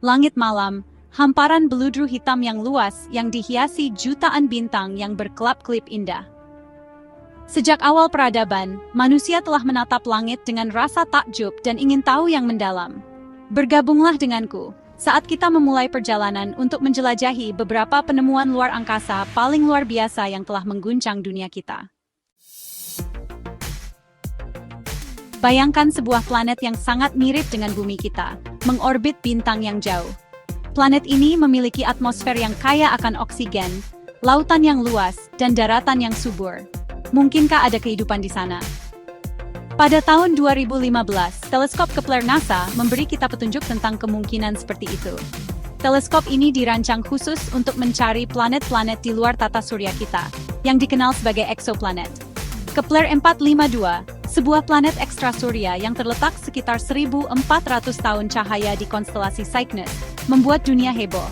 langit malam, hamparan beludru hitam yang luas yang dihiasi jutaan bintang yang berkelap-kelip indah. Sejak awal peradaban, manusia telah menatap langit dengan rasa takjub dan ingin tahu yang mendalam. Bergabunglah denganku saat kita memulai perjalanan untuk menjelajahi beberapa penemuan luar angkasa paling luar biasa yang telah mengguncang dunia kita. Bayangkan sebuah planet yang sangat mirip dengan bumi kita, mengorbit bintang yang jauh. Planet ini memiliki atmosfer yang kaya akan oksigen, lautan yang luas, dan daratan yang subur. Mungkinkah ada kehidupan di sana? Pada tahun 2015, teleskop Kepler NASA memberi kita petunjuk tentang kemungkinan seperti itu. Teleskop ini dirancang khusus untuk mencari planet-planet di luar tata surya kita, yang dikenal sebagai eksoplanet. Kepler 452, sebuah planet ekstrasurya yang terletak sekitar 1.400 tahun cahaya di konstelasi Cygnus, membuat dunia heboh.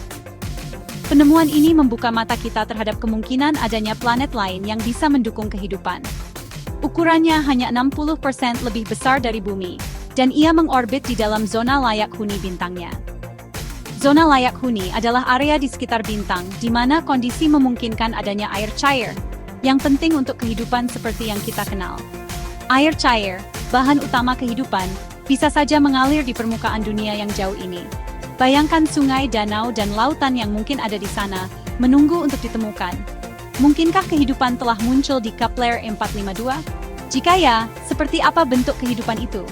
Penemuan ini membuka mata kita terhadap kemungkinan adanya planet lain yang bisa mendukung kehidupan. Ukurannya hanya 60% lebih besar dari bumi, dan ia mengorbit di dalam zona layak huni bintangnya. Zona layak huni adalah area di sekitar bintang di mana kondisi memungkinkan adanya air cair, yang penting untuk kehidupan seperti yang kita kenal. Air cair, bahan utama kehidupan, bisa saja mengalir di permukaan dunia yang jauh ini. Bayangkan sungai, danau, dan lautan yang mungkin ada di sana, menunggu untuk ditemukan. Mungkinkah kehidupan telah muncul di Kepler 452? Jika ya, seperti apa bentuk kehidupan itu?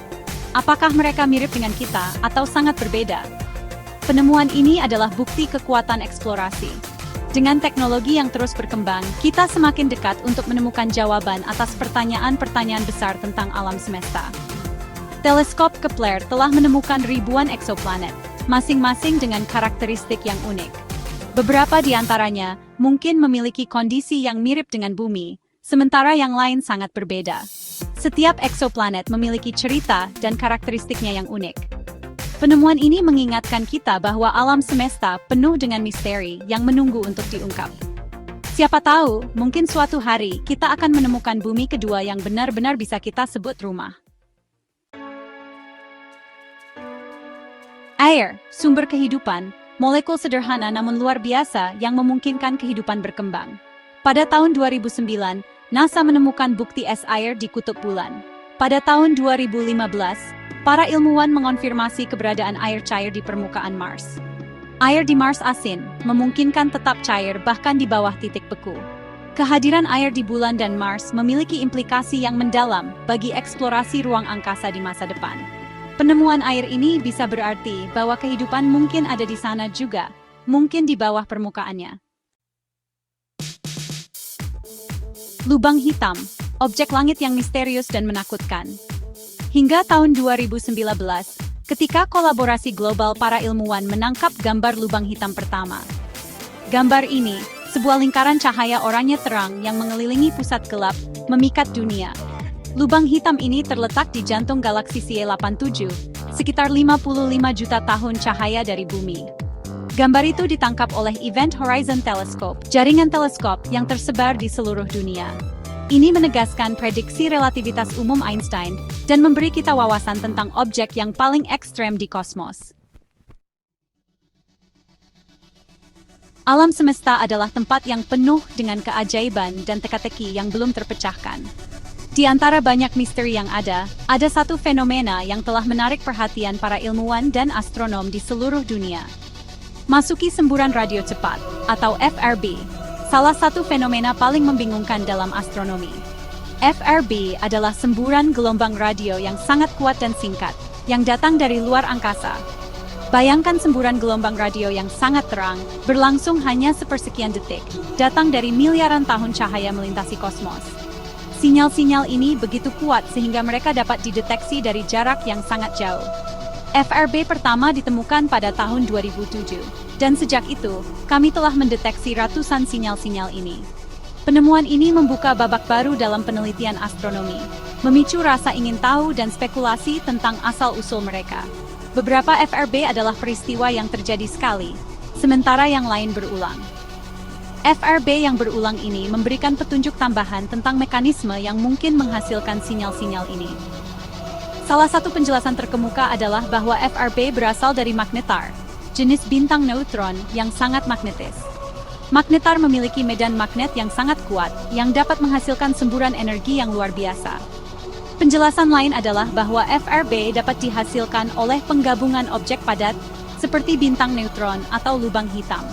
Apakah mereka mirip dengan kita atau sangat berbeda? Penemuan ini adalah bukti kekuatan eksplorasi. Dengan teknologi yang terus berkembang, kita semakin dekat untuk menemukan jawaban atas pertanyaan-pertanyaan besar tentang alam semesta. Teleskop Kepler telah menemukan ribuan eksoplanet, masing-masing dengan karakteristik yang unik. Beberapa di antaranya mungkin memiliki kondisi yang mirip dengan bumi, sementara yang lain sangat berbeda. Setiap eksoplanet memiliki cerita dan karakteristiknya yang unik. Penemuan ini mengingatkan kita bahwa alam semesta penuh dengan misteri yang menunggu untuk diungkap. Siapa tahu, mungkin suatu hari kita akan menemukan bumi kedua yang benar-benar bisa kita sebut rumah. Air, sumber kehidupan, molekul sederhana namun luar biasa yang memungkinkan kehidupan berkembang. Pada tahun 2009, NASA menemukan bukti es air di kutub bulan. Pada tahun 2015, para ilmuwan mengonfirmasi keberadaan air cair di permukaan Mars. Air di Mars asin, memungkinkan tetap cair bahkan di bawah titik beku. Kehadiran air di bulan dan Mars memiliki implikasi yang mendalam bagi eksplorasi ruang angkasa di masa depan. Penemuan air ini bisa berarti bahwa kehidupan mungkin ada di sana juga, mungkin di bawah permukaannya. Lubang hitam, objek langit yang misterius dan menakutkan. Hingga tahun 2019, ketika kolaborasi global para ilmuwan menangkap gambar lubang hitam pertama. Gambar ini, sebuah lingkaran cahaya oranye terang yang mengelilingi pusat gelap, memikat dunia. Lubang hitam ini terletak di jantung galaksi CA87, sekitar 55 juta tahun cahaya dari bumi. Gambar itu ditangkap oleh Event Horizon Telescope, jaringan teleskop yang tersebar di seluruh dunia. Ini menegaskan prediksi relativitas umum Einstein dan memberi kita wawasan tentang objek yang paling ekstrem di kosmos. Alam semesta adalah tempat yang penuh dengan keajaiban dan teka-teki yang belum terpecahkan. Di antara banyak misteri yang ada satu fenomena yang telah menarik perhatian para ilmuwan dan astronom di seluruh dunia. Masuki semburan radio cepat, atau FRB. Salah satu fenomena paling membingungkan dalam astronomi. FRB adalah semburan gelombang radio yang sangat kuat dan singkat, yang datang dari luar angkasa. Bayangkan semburan gelombang radio yang sangat terang, berlangsung hanya sepersekian detik, datang dari miliaran tahun cahaya melintasi kosmos. Sinyal-sinyal ini begitu kuat sehingga mereka dapat dideteksi dari jarak yang sangat jauh. FRB pertama ditemukan pada tahun 2007, dan sejak itu, kami telah mendeteksi ratusan sinyal-sinyal ini. Penemuan ini membuka babak baru dalam penelitian astronomi, memicu rasa ingin tahu dan spekulasi tentang asal-usul mereka. Beberapa FRB adalah peristiwa yang terjadi sekali, sementara yang lain berulang. FRB yang berulang ini memberikan petunjuk tambahan tentang mekanisme yang mungkin menghasilkan sinyal-sinyal ini. Salah satu penjelasan terkemuka adalah bahwa FRB berasal dari magnetar, jenis bintang neutron yang sangat magnetis. Magnetar memiliki medan magnet yang sangat kuat, yang dapat menghasilkan semburan energi yang luar biasa. Penjelasan lain adalah bahwa FRB dapat dihasilkan oleh penggabungan objek padat, seperti bintang neutron atau lubang hitam.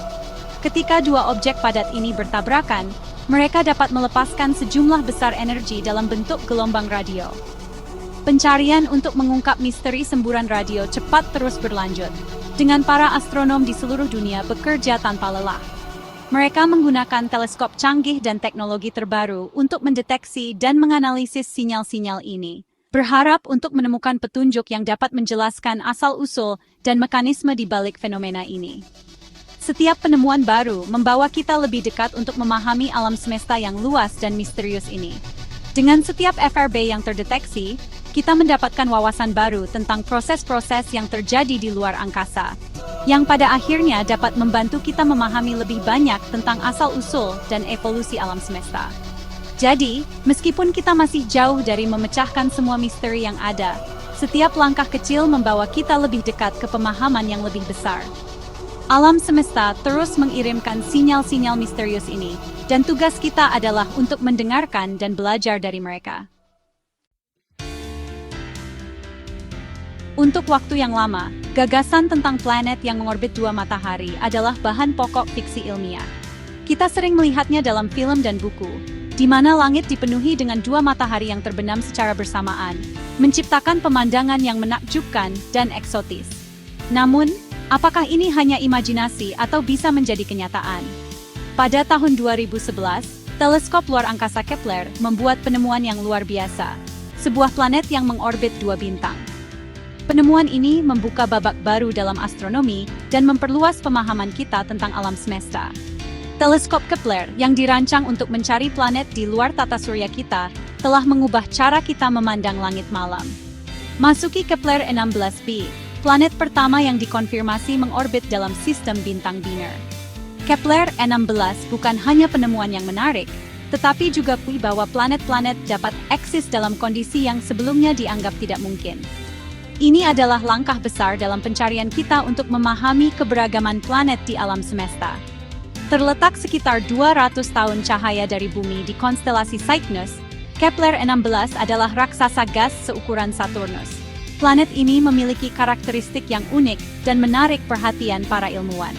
Ketika dua objek padat ini bertabrakan, mereka dapat melepaskan sejumlah besar energi dalam bentuk gelombang radio. Pencarian untuk mengungkap misteri semburan radio cepat terus berlanjut, dengan para astronom di seluruh dunia bekerja tanpa lelah. Mereka menggunakan teleskop canggih dan teknologi terbaru untuk mendeteksi dan menganalisis sinyal-sinyal ini, berharap untuk menemukan petunjuk yang dapat menjelaskan asal-usul dan mekanisme di balik fenomena ini. Setiap penemuan baru membawa kita lebih dekat untuk memahami alam semesta yang luas dan misterius ini. Dengan setiap FRB yang terdeteksi, kita mendapatkan wawasan baru tentang proses-proses yang terjadi di luar angkasa, yang pada akhirnya dapat membantu kita memahami lebih banyak tentang asal-usul dan evolusi alam semesta. Jadi, meskipun kita masih jauh dari memecahkan semua misteri yang ada, setiap langkah kecil membawa kita lebih dekat ke pemahaman yang lebih besar. Alam semesta terus mengirimkan sinyal-sinyal misterius ini, dan tugas kita adalah untuk mendengarkan dan belajar dari mereka. Untuk waktu yang lama, gagasan tentang planet yang mengorbit dua matahari adalah bahan pokok fiksi ilmiah. Kita sering melihatnya dalam film dan buku, di mana langit dipenuhi dengan dua matahari yang terbenam secara bersamaan, menciptakan pemandangan yang menakjubkan dan eksotis. Namun, apakah ini hanya imajinasi atau bisa menjadi kenyataan? Pada tahun 2011, teleskop luar angkasa Kepler membuat penemuan yang luar biasa, sebuah planet yang mengorbit dua bintang. Penemuan ini membuka babak baru dalam astronomi dan memperluas pemahaman kita tentang alam semesta. Teleskop Kepler yang dirancang untuk mencari planet di luar tata surya kita telah mengubah cara kita memandang langit malam. Masuki Kepler 16b, planet pertama yang dikonfirmasi mengorbit dalam sistem bintang biner. Kepler 16 bukan hanya penemuan yang menarik, tetapi juga bukti bahwa planet-planet dapat eksis dalam kondisi yang sebelumnya dianggap tidak mungkin. Ini adalah langkah besar dalam pencarian kita untuk memahami keberagaman planet di alam semesta. Terletak sekitar 200 tahun cahaya dari bumi di konstelasi Cygnus, Kepler 16 adalah raksasa gas seukuran Saturnus. Planet ini memiliki karakteristik yang unik dan menarik perhatian para ilmuwan.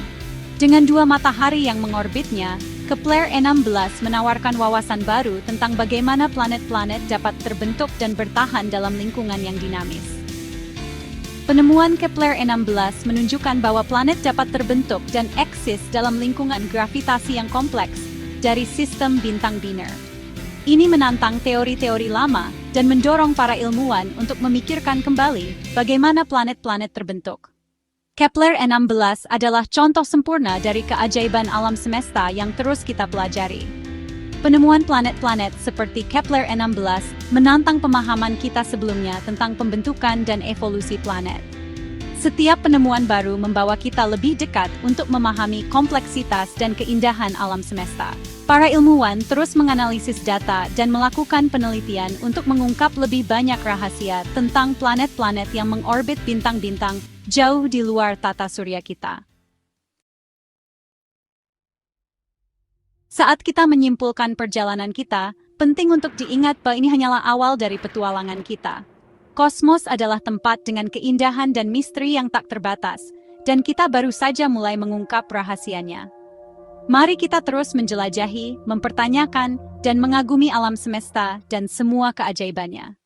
Dengan dua matahari yang mengorbitnya, Kepler 16 menawarkan wawasan baru tentang bagaimana planet-planet dapat terbentuk dan bertahan dalam lingkungan yang dinamis. Penemuan Kepler 16 menunjukkan bahwa planet dapat terbentuk dan eksis dalam lingkungan gravitasi yang kompleks dari sistem bintang biner. Ini menantang teori-teori lama dan mendorong para ilmuwan untuk memikirkan kembali bagaimana planet-planet terbentuk. Kepler 16 adalah contoh sempurna dari keajaiban alam semesta yang terus kita pelajari. Penemuan planet-planet seperti Kepler 16 menantang pemahaman kita sebelumnya tentang pembentukan dan evolusi planet. Setiap penemuan baru membawa kita lebih dekat untuk memahami kompleksitas dan keindahan alam semesta. Para ilmuwan terus menganalisis data dan melakukan penelitian untuk mengungkap lebih banyak rahasia tentang planet-planet yang mengorbit bintang-bintang jauh di luar tata surya kita. Saat kita menyimpulkan perjalanan kita, penting untuk diingat bahwa ini hanyalah awal dari petualangan kita. Kosmos adalah tempat dengan keindahan dan misteri yang tak terbatas, dan kita baru saja mulai mengungkap rahasianya. Mari kita terus menjelajahi, mempertanyakan, dan mengagumi alam semesta dan semua keajaibannya.